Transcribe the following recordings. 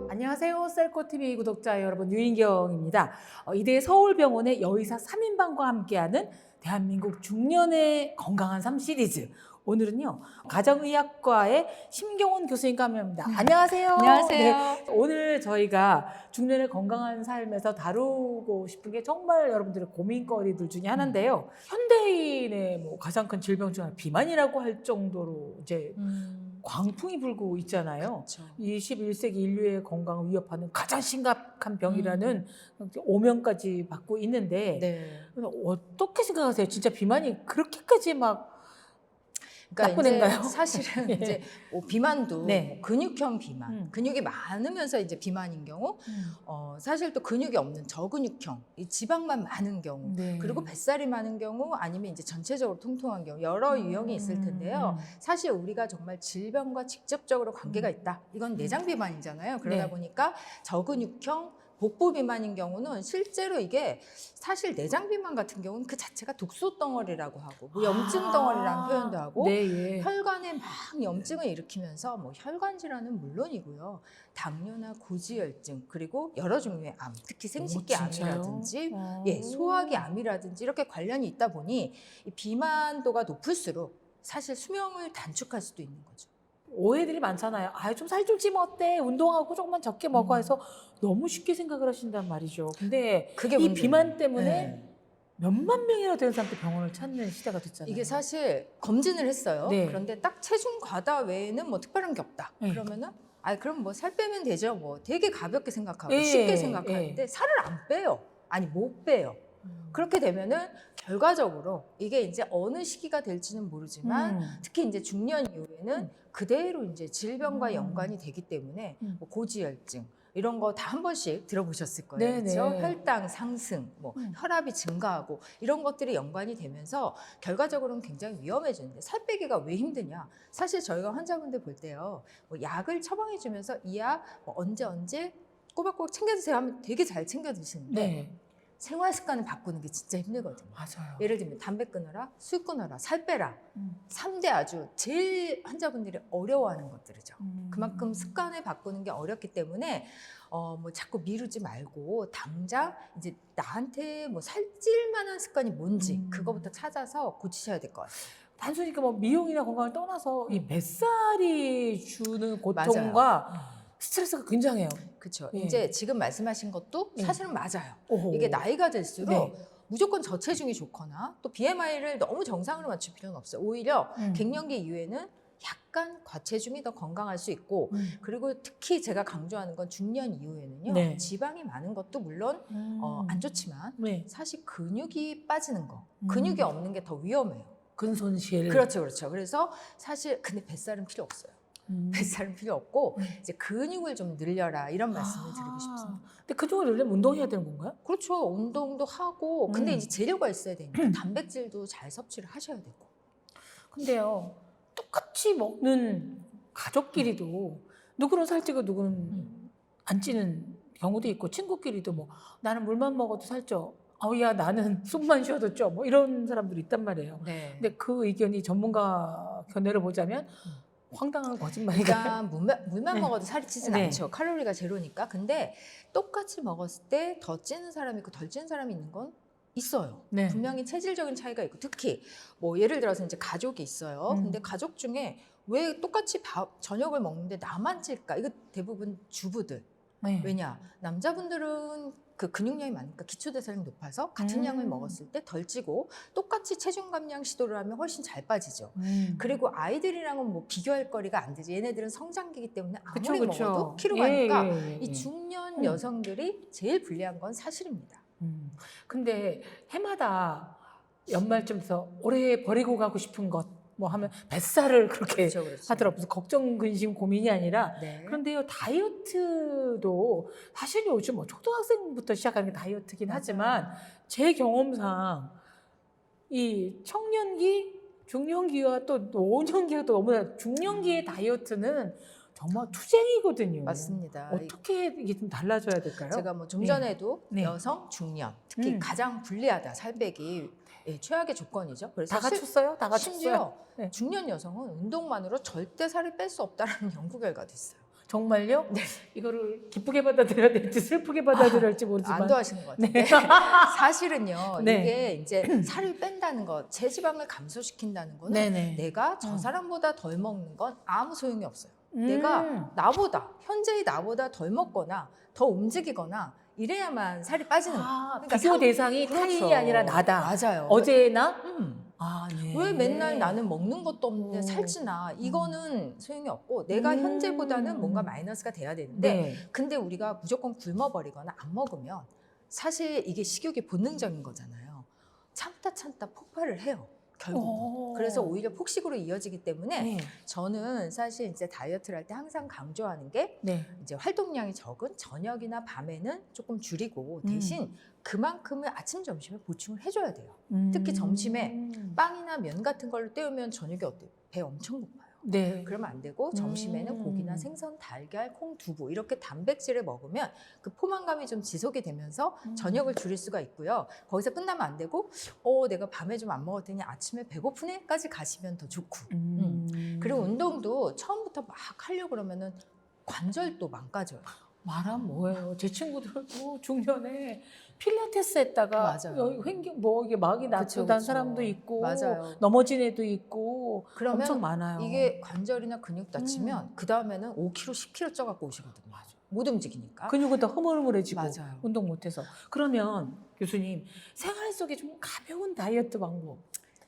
안녕하세요. 셀코TV 구독자 여러분, 유인경입니다. 이대 서울병원의 여의사 3인방과 함께하는 대한민국 중년의 건강한 삶 시리즈. 오늘은요, 가정의학과의 심경훈 교수님과 함께합니다. 안녕하세요. 안녕하세요. 네, 오늘 저희가 중년의 건강한 삶에서 다루고 싶은 게 정말 여러분들의 고민거리들 중에 하나인데요. 현대인의 뭐 가장 큰 질병 중 하나, 비만이라고 할 정도로 이제 광풍이 불고 있잖아요. 그렇죠. 21세기 인류의 건강을 위협하는 가장 심각한 병이라는 오명까지 받고 있는데, 네. 어떻게 생각하세요? 진짜 비만이 그렇게까지 막 그러니까 나쁜 이제 애인가요? 사실은 예. 이제 뭐 비만도 네. 뭐 근육형 비만, 근육이 많으면서 이제 비만인 경우, 사실 또 근육이 없는 저근육형, 이 지방만 많은 경우, 네. 그리고 뱃살이 많은 경우, 아니면 이제 전체적으로 통통한 경우 여러 유형이 있을 텐데요. 사실 우리가 정말 질병과 직접적으로 관계가 있다. 이건 내장 비만이잖아요. 그러다 네. 보니까 저근육형 복부 비만인 경우는 실제로 이게 사실 내장 비만 같은 경우는 그 자체가 독소 덩어리라고 하고 뭐 염증 덩어리라는 표현도 하고 네, 예. 혈관에 막 염증을 일으키면서 뭐 혈관 질환은 물론이고요. 당뇨나 고지혈증, 그리고 여러 종류의 암, 특히 생식기 진짜요? 암이라든지 소화기 암이라든지 이렇게 관련이 있다 보니 이 비만도가 높을수록 사실 수명을 단축할 수도 있는 거죠. 오해들이 많잖아요. 좀 살 좀 찌면 어때? 운동하고 조금만 적게 먹어 해서 너무 쉽게 생각을 하신단 말이죠. 근데 그게 이 문제예요. 비만 때문에 네. 몇만 명이나 되는 사람들 병원을 찾는 시대가 됐잖아요. 이게 사실 검진을 했어요. 네. 그런데 딱 체중 과다 외에는 뭐 특별한 게 없다. 네. 그러면은 그럼 뭐 살 빼면 되죠. 뭐 되게 가볍게 생각하고 예, 쉽게 생각하는데 예. 살을 안 빼요. 아니 못 빼요. 그렇게 되면은 결과적으로 이게 이제 어느 시기가 될지는 모르지만 특히 이제 중년 이후에는 그대로 이제 질병과 연관이 되기 때문에 뭐 고지혈증 이런 거 다 한 번씩 들어보셨을 거예요. 네네. 그렇죠? 혈당 상승, 뭐 혈압이 증가하고 이런 것들이 연관이 되면서 결과적으로는 굉장히 위험해지는데 살 빼기가 왜 힘드냐? 사실 저희가 환자분들 볼 때요, 뭐 약을 처방해 주면서 이 약 뭐 언제 꼬박꼬박 챙겨 드세요 하면 되게 잘 챙겨 드시는데 네. 생활 습관을 바꾸는 게 진짜 힘들거든요. 맞아요. 예를 들면 담배 끊어라, 술 끊어라, 살 빼라. 3대 아주 제일 환자분들이 어려워하는 것들이죠. 그만큼 습관을 바꾸는 게 어렵기 때문에 뭐 자꾸 미루지 말고 당장 이제 나한테 뭐 살찔 만한 습관이 뭔지 그거부터 찾아서 고치셔야 될 것 같아요. 단순히 뭐 미용이나 건강을 떠나서 이 뱃살이 주는 고통과 맞아요. 스트레스가 굉장해요. 그렇죠. 예. 이제 지금 말씀하신 것도 예. 사실은 맞아요. 오호. 이게 나이가 들수록 네. 무조건 저체중이 좋거나 또 BMI를 너무 정상으로 맞출 필요는 없어요. 오히려 갱년기 이후에는 약간 과체중이 더 건강할 수 있고, 그리고 특히 제가 강조하는 건 중년 이후에는요, 네. 지방이 많은 것도 물론 안 좋지만 네. 사실 근육이 빠지는 거, 근육이 없는 게 더 위험해요. 근손실. 그렇죠. 그래서 사실 근데 뱃살은 필요 없어요. 뱃살은 필요 없고 이제 근육을 좀 늘려라 이런 말씀을 드리고 싶습니다. 근데 그쪽을 늘려면 운동해야 되는 건가요? 그렇죠. 운동도 하고 근데 이제 재료가 있어야 되니까 단백질도 잘 섭취를 하셔야 되고. 근데요, 똑같이 먹는 가족끼리도 누구는 살찌고 누구는 안 찌는 경우도 있고, 친구끼리도 뭐 나는 물만 먹어도 살쪄, 야 나는 숨만 쉬어도 쪄, 뭐 이런 사람들이 있단 말이에요. 네. 근데 그 의견이 전문가 견해를 보자면 황당한 거짓말이다. 그러니까 물만 네. 먹어도 살이 찌진 네. 않죠. 칼로리가 제로니까. 근데 똑같이 먹었을 때 더 찌는 사람이 있고 덜 찌는 사람이 있는 건 있어요. 네. 분명히 체질적인 차이가 있고, 특히 뭐 예를 들어서 이제 가족이 있어요. 근데 가족 중에 왜 똑같이 저녁을 먹는데 나만 찔까? 이거 대부분 주부들. 네. 왜냐? 남자분들은 그 근육량이 많으니까 기초대사량이 높아서 같은 양을 먹었을 때 덜 찌고, 똑같이 체중 감량 시도를 하면 훨씬 잘 빠지죠. 그리고 아이들이랑은 뭐 비교할 거리가 안 되지. 얘네들은 성장기이기 때문에 아무리 먹어도 키로가 하니까 이 중년 여성들이 제일 불리한 건 사실입니다. 근데 해마다 연말쯤에서 올해 버리고 가고 싶은 것 뭐 하면 뱃살을 그렇게 그렇죠. 하더라고요. 그래서 걱정, 근심, 고민이 아니라. 네. 그런데요, 다이어트도 사실 요즘 뭐 초등학생부터 시작하는 게 다이어트긴 하지만, 제 경험상 이 청년기, 중년기와 또 노년기가 또 너무나, 중년기의 다이어트는 정말 투쟁이거든요. 맞습니다. 어떻게 이게 좀 달라져야 될까요? 제가 뭐 좀 네. 전에도 네. 여성, 중년, 특히 가장 불리하다, 살 빼기. 예, 최악의 조건이죠. 그래서 다 갖췄어요? 다 심지어 갖췄어요? 네. 중년 여성은 운동만으로 절대 살을 뺄 수 없다라는 연구 결과도 있어요. 정말요? 네. 이거를 기쁘게 받아들여야 될지 슬프게 받아들여야 할지 모르지만 안도하시는 것 같은데 사실은요 네. 이게 이제 살을 뺀다는 것, 체지방을 감소시킨다는 거는 네네. 내가 저 사람보다 덜 먹는 건 아무 소용이 없어요. 내가 나보다 현재의 나보다 덜 먹거나 더 움직이거나 이래야만 살이 빠지는 거예요. 그러니까 비교 대상이 그렇죠. 타인이 아니라 나다. 맞아요. 어제나 네. 네. 왜 맨날 나는 먹는 것도 없는데 살찌나? 이거는 소용이 없고 내가 현재보다는 뭔가 마이너스가 돼야 되는데 네. 근데 우리가 무조건 굶어버리거나 안 먹으면 사실 이게 식욕이 본능적인 거잖아요. 참다 폭발을 해요. 결국. 그래서 오히려 폭식으로 이어지기 때문에 네. 저는 사실 이제 다이어트를 할 때 항상 강조하는 게 네. 이제 활동량이 적은 저녁이나 밤에는 조금 줄이고 대신 그만큼을 아침, 점심에 보충을 해줘야 돼요. 특히 점심에 빵이나 면 같은 걸로 때우면 저녁에 어때요? 배 엄청 고파요. 네. 그러면 안 되고 점심에는 고기나 생선, 달걀, 콩, 두부 이렇게 단백질을 먹으면 그 포만감이 좀 지속이 되면서 저녁을 줄일 수가 있고요. 거기서 끝나면 안 되고 내가 밤에 좀 안 먹었더니 아침에 배고프네까지 가시면 더 좋고 그리고 운동도 처음부터 막 하려고 그러면은 관절도 망가져요. 말하면 뭐예요? 제 친구들도 중년에 필라테스 했다가 맞아요. 이게 막이 나쁘단 그쵸. 사람도 있고 맞아요. 넘어진 애도 있고 그러면 엄청 많아요. 이게 관절이나 근육 다치면 그 다음에는 5kg, 10kg 쪄갖고 오시거든요. 못 움직이니까. 근육은 더 흐물흐물해지고 맞아요. 운동 못해서. 그러면 교수님 생활 속에 좀 가벼운 다이어트 방법.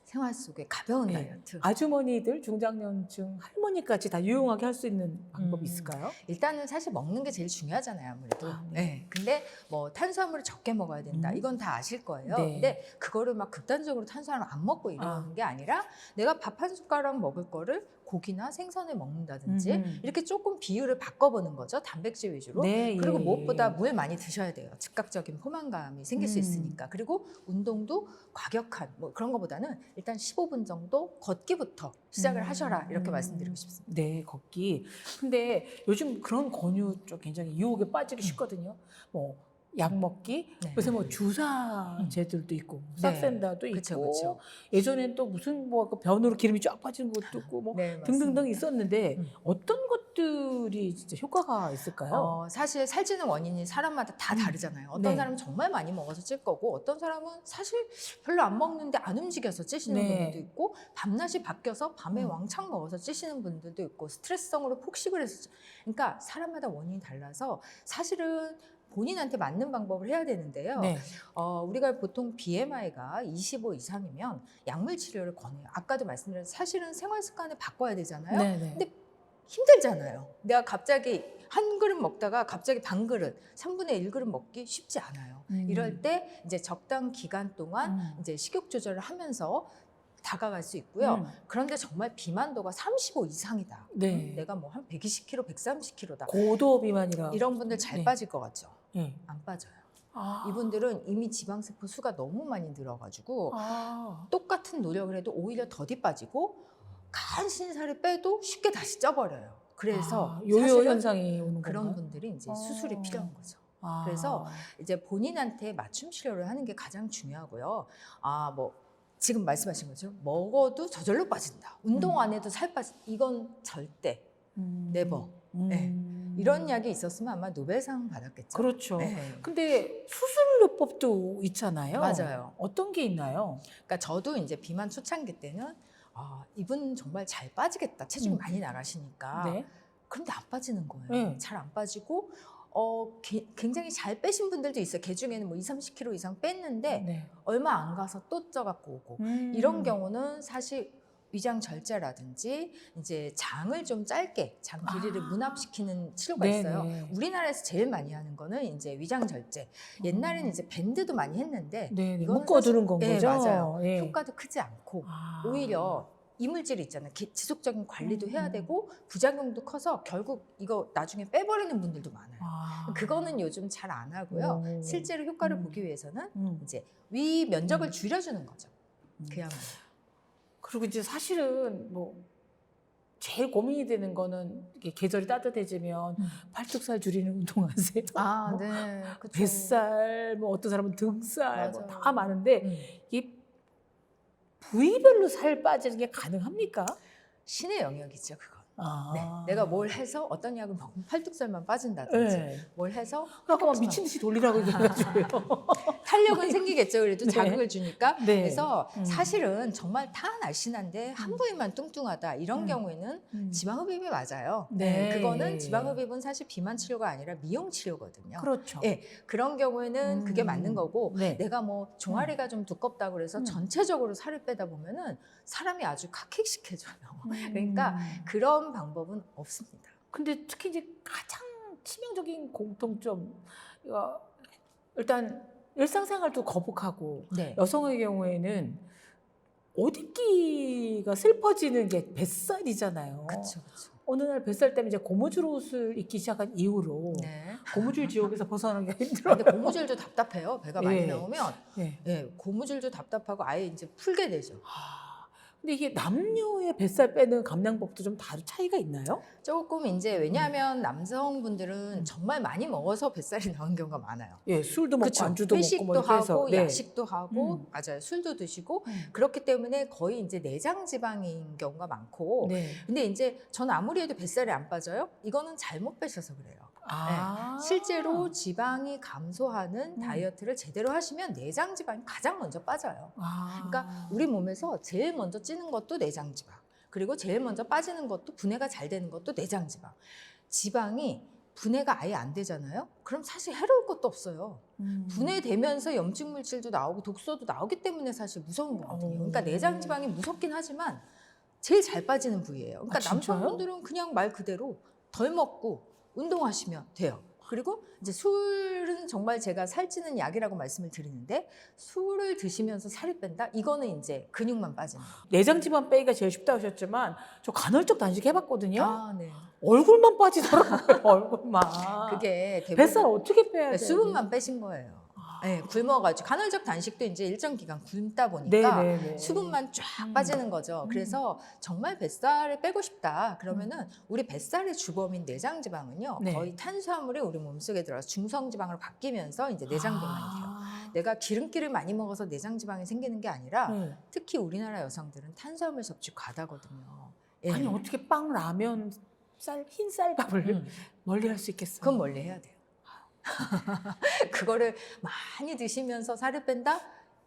생활 속에 가벼운 네. 다이어트. 아주머니들, 중장년층, 할머니까지 다 유용하게 할 수 있는 방법이 있을까요? 일단은 사실 먹는 게 제일 중요하잖아요, 아무래도. 아, 네. 네. 근데 뭐 탄수화물을 적게 먹어야 된다. 이건 다 아실 거예요. 네. 근데 그거를 막 극단적으로 탄수화물 안 먹고 이러는 게 아니라 내가 밥 한 숟가락 먹을 거를 고기나 생선을 먹는다든지 이렇게 조금 비율을 바꿔보는 거죠. 단백질 위주로. 네, 그리고 예. 무엇보다 물 많이 드셔야 돼요. 즉각적인 포만감이 생길 수 있으니까. 그리고 운동도 과격한 뭐 그런 거보다는 일단 15분 정도 걷기부터 시작을 하셔라. 이렇게 말씀드리고 싶습니다. 네, 걷기. 근데 요즘 그런 권유 쪽 굉장히 유혹에 빠지기 쉽거든요. 뭐 약 먹기, 네. 요새 뭐 주사제들도 있고, 싹센다도 있고, 그쵸. 예전엔 또 무슨 뭐 그 변으로 기름이 쫙 빠지는 것도 있고, 뭐 네, 등등등 맞습니다. 있었는데 어떤 것들이 진짜 효과가 있을까요? 사실 살찌는 원인이 사람마다 다 다르잖아요. 어떤 네. 사람은 정말 많이 먹어서 찔 거고 어떤 사람은 사실 별로 안 먹는데 안 움직여서 찌시는 네. 분들도 있고 밤낮이 바뀌어서 밤에 왕창 먹어서 찌시는 분들도 있고 스트레스성으로 폭식을 해서 그러니까 사람마다 원인이 달라서 사실은 본인한테 맞는 방법을 해야 되는데요. 네. 우리가 보통 BMI가 25 이상이면 약물 치료를 권해요. 아까도 말씀드린 사실은 생활 습관을 바꿔야 되잖아요. 네, 네. 근데 힘들잖아요. 내가 갑자기 한 그릇 먹다가 갑자기 반 그릇, 3분의 1 그릇 먹기 쉽지 않아요. 이럴 때 이제 적당 기간 동안 이제 식욕 조절을 하면서 다가갈 수 있고요. 그런데 정말 비만도가 35 이상이다. 네. 내가 뭐 한 120kg, 130kg다. 고도 비만이라. 이런 분들 잘 네. 빠질 것 같죠? 네. 안 빠져요. 아. 이분들은 이미 지방세포 수가 너무 많이 늘어가지고 똑같은 노력을 해도 오히려 더디 빠지고 간신히 살을 빼도 쉽게 다시 쪄버려요. 그래서 요요 사실은 현상이 오는 그런 건가요? 분들이 이제 수술이 필요한 거죠. 아. 그래서 이제 본인한테 맞춤 치료를 하는 게 가장 중요하고요. 뭐 지금 말씀하신 것처럼 먹어도 저절로 빠진다. 운동 안 해도 살 빠진다. 이건 절대 네버. 네. 이런 약이 있었으면 아마 노벨상 받았겠죠. 그렇죠. 네. 근데 수술요법도 있잖아요. 맞아요. 어떤 게 있나요? 그러니까 저도 이제 비만 초창기 때는 이분 정말 잘 빠지겠다. 체중이 많이 나가시니까. 네. 그런데 안 빠지는 거예요. 네. 잘 안 빠지고 굉장히 잘 빼신 분들도 있어요. 개 중에는 뭐 20, 30kg 이상 뺐는데 네. 얼마 안 가서 또 쪄갖고 오고 이런 경우는 사실 위장 절제라든지 이제 장을 좀 짧게 장 길이를 문합시키는 치료가 네네. 있어요. 우리나라에서 제일 많이 하는 거는 이제 위장 절제. 옛날에는 이제 밴드도 많이 했는데 네, 이거는 묶어두는 건 사실- 거죠. 네, 맞아요. 예. 효과도 크지 않고 아. 오히려 이물질이 있잖아요. 지속적인 관리도 해야 되고 부작용도 커서 결국 이거 나중에 빼버리는 분들도 많아요. 그거는 요즘 잘 안 하고요. 오. 실제로 효과를 보기 위해서는 음. 이제 위 면적을 줄여주는 거죠. 그야말로. 그리고 이제 사실은 뭐 제일 고민이 되는 거는 이게 계절이 따뜻해지면 팔뚝살 줄이는 운동하세요. 뭐 네. 그쵸. 뱃살, 뭐 어떤 사람은 등살, 뭐 맞아요. 다 많은데 이 부위별로 살 빠지는 게 가능합니까? 신의 영역이죠, 그건. 아. 네, 내가 뭘 해서 어떤 약을 먹으면 팔뚝살만 빠진다든지 네. 뭘 해서 아까 막 미친 듯이 돌리라고 얘기해가지고요. 탄력은 생기겠죠. 그래도 네. 자극을 주니까. 네. 그래서 사실은 정말 다 날씬한데 한 부위만 뚱뚱하다 이런 음. 경우에는 지방흡입이 맞아요. 네. 그거는 지방흡입은 사실 비만 치료가 아니라 미용 치료거든요. 그렇죠. 네, 그런 경우에는 그게 맞는 거고 네. 내가 뭐 종아리가 좀 두껍다고 그래서 전체적으로 살을 빼다 보면은 사람이 아주 카킥식해져요. 그러니까 그런 방법은 없습니다. 근데 특히 이제 가장 치명적인 공통점, 일단 일상생활도 거북하고 네. 여성의 경우에는 옷 입기가 슬퍼지는 게 뱃살이잖아요. 그렇죠, 그렇죠. 어느 날 뱃살 때문에 이제 고무줄 옷을 입기 시작한 이후로 네. 고무줄 지옥에서 벗어나기가 힘들어요. 근데 고무줄도 답답해요. 배가 많이 예. 나오면 네. 네, 고무줄도 답답하고 아예 이제 풀게 되죠. 근데 이게 남녀의 뱃살 빼는 감량법도 좀 다른 차이가 있나요? 조금 이제 왜냐하면 남성분들은 정말 많이 먹어서 뱃살이 나온 경우가 많아요. 예, 술도 먹고 그쵸? 안주도 회식도 먹고 뭐 이렇게 해서. 하고 네. 야식도 하고 맞아요. 술도 드시고 그렇기 때문에 거의 이제 내장 지방인 경우가 많고 네. 근데 이제 전 아무리 해도 뱃살이 안 빠져요? 이거는 잘못 빼셔서 그래요. 아. 실제로 지방이 감소하는 다이어트를 제대로 하시면 내장 지방이 가장 먼저 빠져요. 아. 그러니까 우리 몸에서 제일 먼저 찌는 것도 내장 지방. 그리고 제일 먼저 빠지는 것도 분해가 잘 되는 것도 내장 지방. 지방이 분해가 아예 안 되잖아요. 그럼 사실 해로울 것도 없어요. 분해되면서 염증 물질도 나오고 독소도 나오기 때문에 사실 무서운 거거든요. 그러니까 내장 지방이 무섭긴 하지만 제일 잘 빠지는 부위예요. 그러니까 아, 진짜요? 남성분들은 그냥 말 그대로 덜 먹고 운동하시면 돼요. 그리고 이제 술은 정말 제가 살찌는 약이라고 말씀을 드리는데 술을 드시면서 살이 뺀다? 이거는 이제 근육만 빠지는 거예요. 내장 지방 빼기가 제일 쉽다고 하셨지만 저 간헐적 단식 해봤거든요. 아, 네. 얼굴만 빠지더라고요. 얼굴만. 그게 대부분 뱃살 어떻게 빼야 돼요? 수분만 빼신 거예요. 네, 굶어가지고 간헐적 단식도 이제 일정 기간 굶다 보니까 네네네. 수분만 쫙 빠지는 거죠. 그래서 정말 뱃살을 빼고 싶다. 그러면은 우리 뱃살의 주범인 내장 지방은요, 네. 거의 탄수화물이 우리 몸속에 들어서 중성 지방으로 바뀌면서 이제 내장 비만이 돼요. 아. 내가 기름기를 많이 먹어서 내장 지방이 생기는 게 아니라 네. 특히 우리나라 여성들은 탄수화물 섭취 과다거든요. 예. 아니 어떻게 빵, 라면, 흰 쌀밥을 멀리 할 수 있겠어요? 그건 멀리 해야 돼요. 그거를 많이 드시면서 살을 뺀다?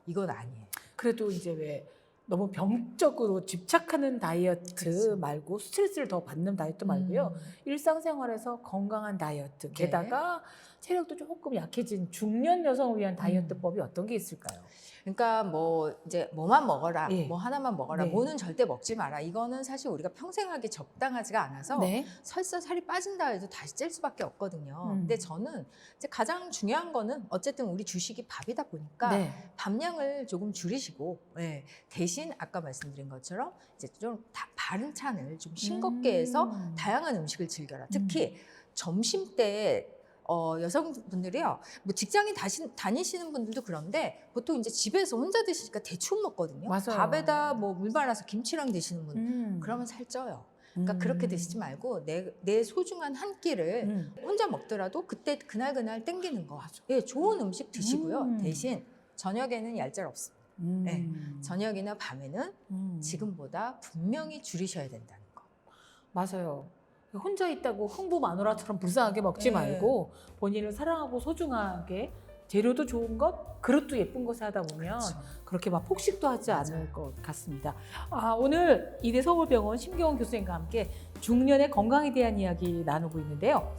이건 아니에요. 그래도 이제 왜 너무 병적으로 집착하는 다이어트 그렇죠. 말고 스트레스를 더 받는 다이어트 말고요. 일상생활에서 건강한 다이어트, 네. 게다가 체력도 조금 약해진 중년 여성을 위한 다이어트법이 어떤 게 있을까요? 그러니까 뭐 이제 뭐만 먹어라, 예. 뭐 하나만 먹어라, 네. 뭐는 절대 먹지 마라. 이거는 사실 우리가 평생 하기 적당하지가 않아서 네. 설사 살이 빠진다 해도 다시 찔 수밖에 없거든요. 음. 근데 저는 이제 가장 중요한 거는 어쨌든 우리 주식이 밥이다 보니까 네. 밥량을 조금 줄이시고 대신 아까 말씀드린 것처럼 이제 좀 바른찬을 좀 싱겁게 해서 다양한 음식을 즐겨라. 특히 점심 때 여성분들이요, 뭐 직장인 다니시는 분들도 그런데 보통 이제 집에서 혼자 드시니까 대충 먹거든요. 맞아요. 밥에다 뭐 물 말아서 김치랑 드시는 분, 그러면 살쪄요. 그러니까 그렇게 드시지 말고 내 소중한 한 끼를 혼자 먹더라도 그때 그날 땡기는 거. 예, 좋은 음식 드시고요. 대신 저녁에는 얄짤 없습니다. 네. 저녁이나 밤에는 지금보다 분명히 줄이셔야 된다는 거. 맞아요. 혼자 있다고 흥부 마누라처럼 불쌍하게 먹지 네. 말고 본인을 사랑하고 소중하게 재료도 좋은 것, 그릇도 예쁜 것을 하다 보면 그렇죠. 그렇게 막 폭식도 하지 맞아요. 않을 것 같습니다. 오늘 이대 서울병원 심경원 교수님과 함께 중년의 건강에 대한 이야기 나누고 있는데요.